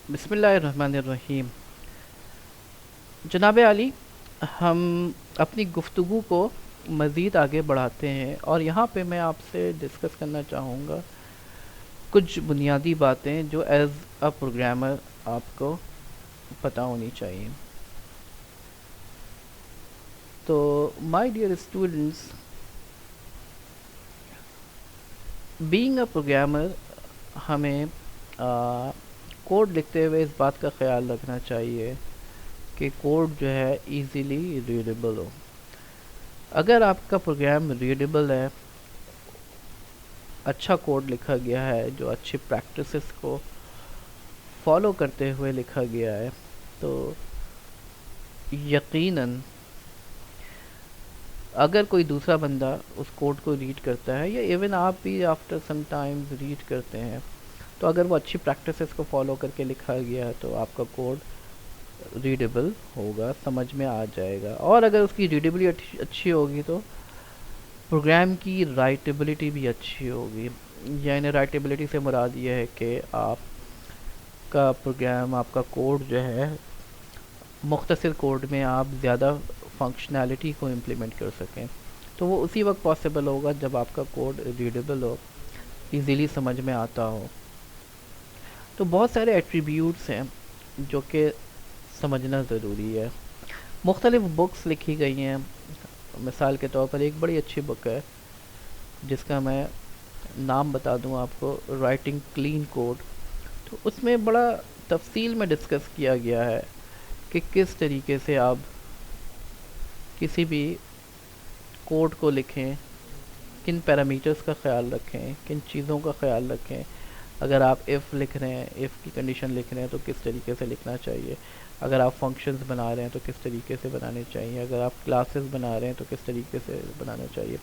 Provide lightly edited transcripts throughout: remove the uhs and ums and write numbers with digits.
بسم اللہ الرحمن الرحیم. جناب علی، ہم اپنی گفتگو کو مزید آگے بڑھاتے ہیں اور یہاں پہ میں آپ سے ڈسکس کرنا چاہوں گا کچھ بنیادی باتیں جو ایز اے پروگرامر آپ کو پتہ ہونی چاہیے. تو my dear students, being a programmer ہمیں کوڈ لکھتے ہوئے اس بات کا خیال رکھنا چاہیے کہ کوڈ جو ہے ایزیلی ریڈیبل ہو. اگر آپ کا پروگرام ریڈیبل ہے، اچھا کوڈ لکھا گیا ہے جو اچھی پریکٹسز کو فالو کرتے ہوئے لکھا گیا ہے، تو یقیناً اگر کوئی دوسرا بندہ اس کوڈ کو ریڈ کرتا ہے یا ایون آپ بھی آفٹر سم ٹائمز ریڈ کرتے ہیں، تو اگر وہ اچھی پریکٹسز کو فالو کر کے لکھا گیا ہے تو آپ کا کوڈ ریڈیبل ہوگا، سمجھ میں آ جائے گا. اور اگر اس کی ریڈیبلٹی اچھی ہوگی تو پروگرام کی رائٹیبلٹی بھی اچھی ہوگی. یعنی رائٹیبلٹی سے مراد یہ ہے کہ آپ کا پروگرام، آپ کا کوڈ جو ہے، مختصر کوڈ میں آپ زیادہ فنکشنالٹی کو امپلیمنٹ کر سکیں. تو وہ اسی وقت پاسبل ہوگا جب آپ کا کوڈ ریڈیبل ہو، ایزیلی سمجھ میں آتا ہو. تو بہت سارے ایٹریبیوٹس ہیں جو کہ سمجھنا ضروری ہے. مختلف بکس لکھی گئی ہیں. مثال کے طور پر ایک بڑی اچھی بک ہے جس کا میں نام بتا دوں آپ کو، رائٹنگ کلین کوڈ. تو اس میں بڑا تفصیل میں ڈسکس کیا گیا ہے کہ کس طریقے سے آپ کسی بھی کوڈ کو لکھیں، کن پیرامیٹرز کا خیال رکھیں، کن چیزوں کا خیال رکھیں. اگر آپ ایف لکھ رہے ہیں، ایف کی کنڈیشن لکھ رہے ہیں تو کس طریقے سے لکھنا چاہیے. اگر آپ فنکشنز بنا رہے ہیں تو کس طریقے سے بنانے چاہیے. اگر آپ کلاسز بنا رہے ہیں تو کس طریقے سے بنانا چاہیے.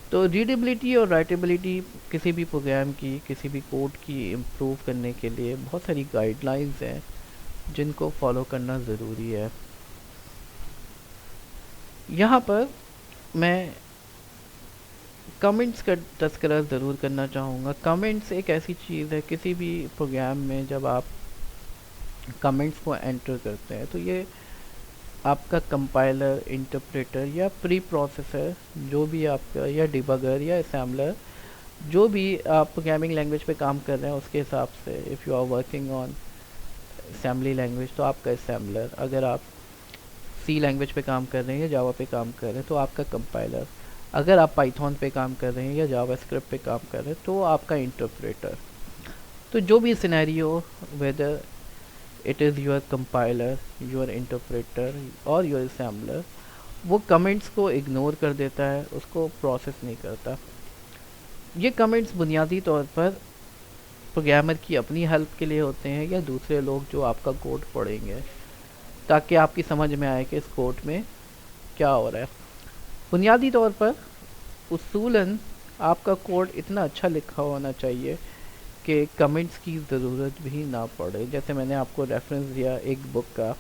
تو ریڈیبلٹی اور رائٹیبلٹی کسی بھی پروگرام کی، کسی بھی کوڈ کی امپروو کرنے کے لیے بہت ساری گائیڈ لائنز ہیں جن کو فالو کرنا ضروری ہے. یہاں پر میں کمنٹس کا تذکرہ ضرور کرنا چاہوں گا. کمنٹس ایک ایسی چیز ہے کسی بھی پروگرام میں جب آپ کمنٹس کو انٹر کرتے ہیں تو یہ آپ کا کمپائلر، انٹرپریٹر یا پری پروسیسر جو بھی آپ کا، یا ڈیبگر یا اسمبلر، جو بھی آپ پروگرامنگ لینگویج پہ کام کر رہے ہیں اس کے حساب سے، if you are working on assembly language تو آپ کا اسمبلر، اگر آپ سی لینگویج پہ کام کر رہے ہیں یا جاوا پہ کام کر رہے ہیں تو آپ کا کمپائلر، اگر آپ پائتھون پہ کام کر رہے ہیں یا جاوا اسکرپٹ پہ کام کر رہے ہیں تو آپ کا انٹرپریٹر. تو جو بھی scenario, whether it is your compiler, your interpreter اور یور اسمبلر، وہ کمنٹس کو اگنور کر دیتا ہے، اس کو پروسیس نہیں کرتا. یہ کمنٹس بنیادی طور پر پروگرامر کی اپنی ہیلپ کے لیے ہوتے ہیں یا دوسرے لوگ جو آپ کا کوڈ پڑھیں گے تاکہ آپ کی سمجھ میں آئے کہ اس کوڈ میں کیا ہو رہا ہے. بنیادی طور پر اصولاً آپ کا کوڈ اتنا اچھا لکھا ہونا چاہیے کہ کمنٹس کی ضرورت بھی نہ پڑے. جیسے میں نے آپ کو ریفرنس دیا ایک بک کا،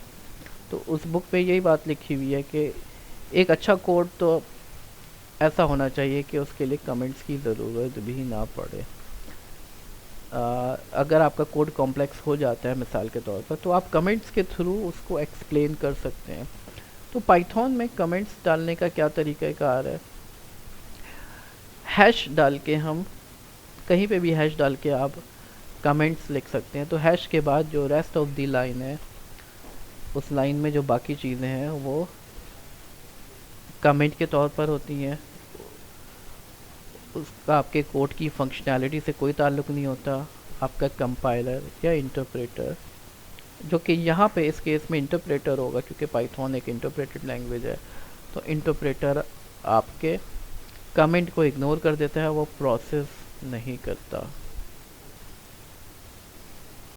تو اس بک پہ یہی بات لکھی ہوئی ہے کہ ایک اچھا کوڈ تو ایسا ہونا چاہیے کہ اس کے لیے کمنٹس کی ضرورت بھی نہ پڑے. اگر آپ کا کوڈ کمپلیکس ہو جاتا ہے مثال کے طور پر تو آپ کمنٹس کے تھرو اس کو ایکسپلین کر سکتے ہیں. تو پائتھون میں کمنٹس ڈالنے کا کیا طریقہ کار ہے؟ ہیش ڈال کے، ہم کہیں پہ بھی ہیش ڈال کے آپ کمنٹس لکھ سکتے ہیں. تو ہیش کے بعد جو ریسٹ آف دی لائن ہے، اس لائن میں جو باقی چیزیں ہیں وہ کمنٹ کے طور پر ہوتی ہیں. اس کا آپ کے کوڈ کی فنکشنالٹی سے کوئی تعلق نہیں ہوتا. آپ کا کمپائلر یا انٹرپریٹر، جو کہ یہاں پہ اس کیس میں انٹرپریٹر ہوگا کیونکہ پائتھون ایک انٹرپریٹڈ لینگویج ہے، تو انٹرپریٹر آپ کے کمنٹ کو اگنور کر دیتا ہے، وہ پروسیس نہیں کرتا.